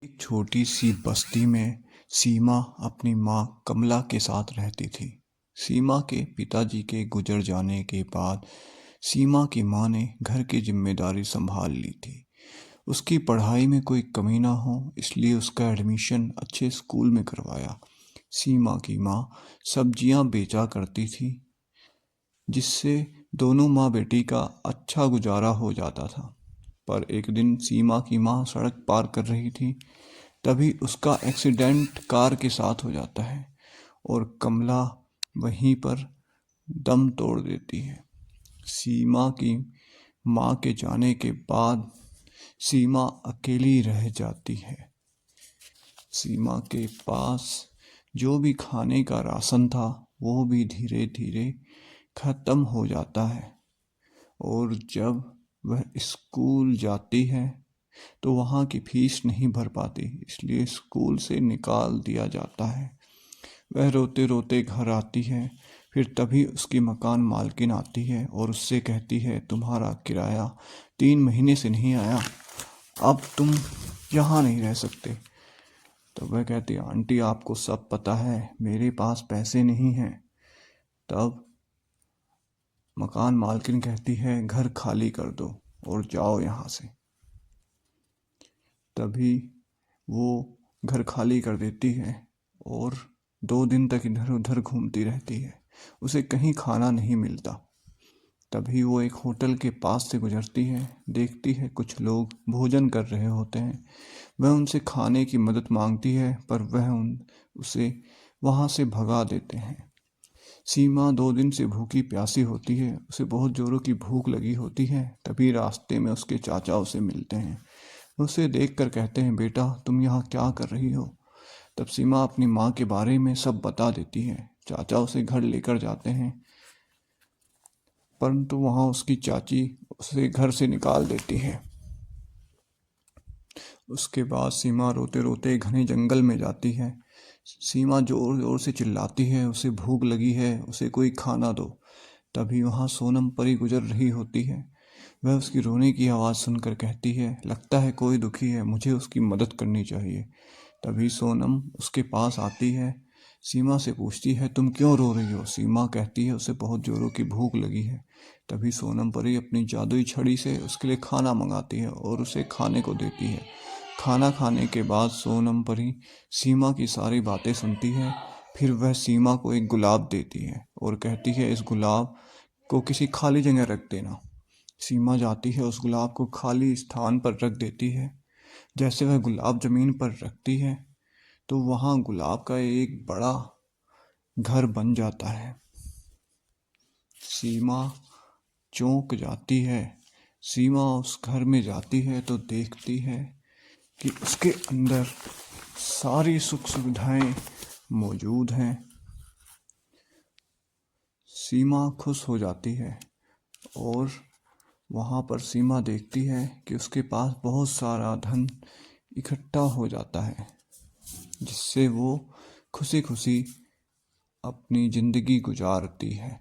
एक छोटी सी बस्ती में सीमा अपनी माँ कमला के साथ रहती थी। सीमा के पिताजी के गुजर जाने के बाद सीमा की माँ ने घर की जिम्मेदारी संभाल ली थी। उसकी पढ़ाई में कोई कमी ना हो इसलिए उसका एडमिशन अच्छे स्कूल में करवाया। सीमा की माँ सब्जियां बेचा करती थी जिससे दोनों माँ बेटी का अच्छा गुजारा हो जाता था। पर एक दिन सीमा की माँ सड़क पार कर रही थी, तभी उसका एक्सीडेंट कार के साथ हो जाता है और कमला वहीं पर दम तोड़ देती है। सीमा की माँ के जाने के बाद सीमा अकेली रह जाती है। सीमा के पास जो भी खाने का राशन था वो भी धीरे धीरे खत्म हो जाता है और जब वह स्कूल जाती है तो वहाँ की फीस नहीं भर पाती, इसलिए स्कूल से निकाल दिया जाता है। वह रोते रोते घर आती है। फिर तभी उसकी मकान मालकिन आती है और उससे कहती है, तुम्हारा किराया 3 महीने से नहीं आया, अब तुम यहाँ नहीं रह सकते। तो वह कहती है, आंटी आपको सब पता है, मेरे पास पैसे नहीं हैं। तब मकान मालकिन कहती है, घर खाली कर दो और जाओ यहाँ से। तभी वो घर खाली कर देती है और 2 दिन तक इधर उधर घूमती रहती है। उसे कहीं खाना नहीं मिलता। तभी वो एक होटल के पास से गुजरती है, देखती है कुछ लोग भोजन कर रहे होते हैं। वह उनसे खाने की मदद मांगती है पर वह उसे वहाँ से भगा देते हैं। सीमा 2 दिन से भूखी प्यासी होती है, उसे बहुत जोरों की भूख लगी होती है। तभी रास्ते में उसके चाचा उसे मिलते हैं। उसे देखकर कहते हैं, बेटा तुम यहाँ क्या कर रही हो? तब सीमा अपनी माँ के बारे में सब बता देती है। चाचा उसे घर लेकर जाते हैं परंतु वहाँ उसकी चाची उसे घर से निकाल देती है। उसके बाद सीमा रोते रोते घने जंगल में जाती है। सीमा जोर जोर से चिल्लाती है, उसे भूख लगी है, उसे कोई खाना दो। तभी वहाँ सोनम परी गुजर रही होती है। वह उसकी रोने की आवाज़ सुनकर कहती है, लगता है कोई दुखी है, मुझे उसकी मदद करनी चाहिए। तभी सोनम उसके पास आती है। सीमा से पूछती है, तुम क्यों रो रही हो? सीमा कहती है, उसे बहुत जोरों की भूख लगी है। तभी सोनम परी अपनी जादुई छड़ी से उसके लिए खाना मंगाती है और उसे खाने को देती है। खाना खाने के बाद सोनम परी सीमा की सारी बातें सुनती है। फिर वह सीमा को एक गुलाब देती है और कहती है, इस गुलाब को किसी खाली जगह रख देना। सीमा जाती है, उस गुलाब को खाली स्थान पर रख देती है। जैसे वह गुलाब जमीन पर रखती है तो वहाँ गुलाब का एक बड़ा घर बन जाता है। सीमा चौंक जाती है। सीमा उस घर में जाती है तो देखती है कि उसके अंदर सारी सुख सुविधाएं मौजूद हैं। सीमा खुश हो जाती है और वहाँ पर सीमा देखती है कि उसके पास बहुत सारा धन इकट्ठा हो जाता है, जिससे वो खुशी खुशी अपनी ज़िंदगी गुजारती है।